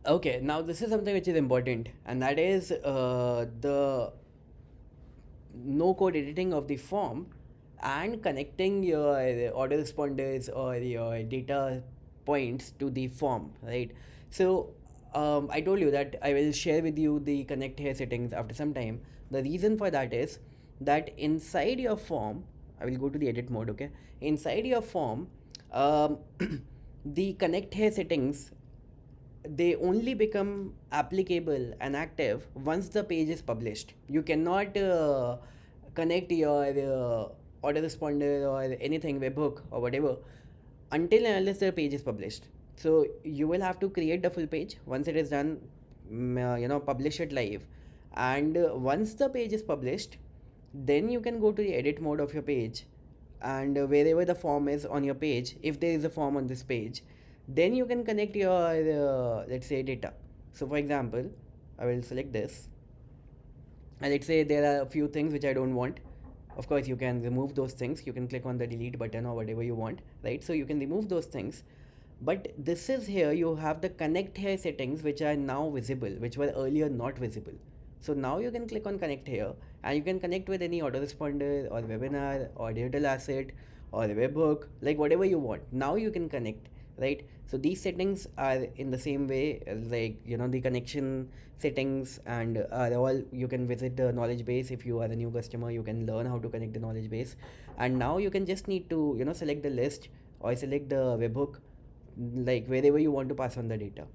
Okay, now this is something which is important, and that is the no code editing of the form and connecting your autoresponders or your data points to the form, right? So I told you that I will share with you the connect here settings after some time. The reason for that is that inside your form, I will go to the edit mode. Okay, inside your form, um, the connect here settings, they only become applicable and active once the page is published. You cannot connect your autoresponder or anything, webhook or whatever, until and unless the page is published. So you will have to create the full page. Once it is done, publish it live. And once the page is published, then you can go to the edit mode of your page, and wherever the form is on your page, if there is a form on this page, then you can connect your let's say data. So for example, I will select this, and let's say there are a few things which I don't want. Of course you can remove those things, you can click on the delete button or whatever you want, right? So you can remove those things. But this is here, you have the connect here settings which are now visible, which were earlier not visible. So now you can click on connect here, and you can connect with any autoresponder or webinar or digital asset or a webhook, like whatever you want. Now you can connect, right? So these settings are in the same way, like the connection settings, and are all, you can visit the knowledge base. If you are a new customer, you can learn how to connect the knowledge base, and now you can just need to select the list or select the webhook, like wherever you want to pass on the data.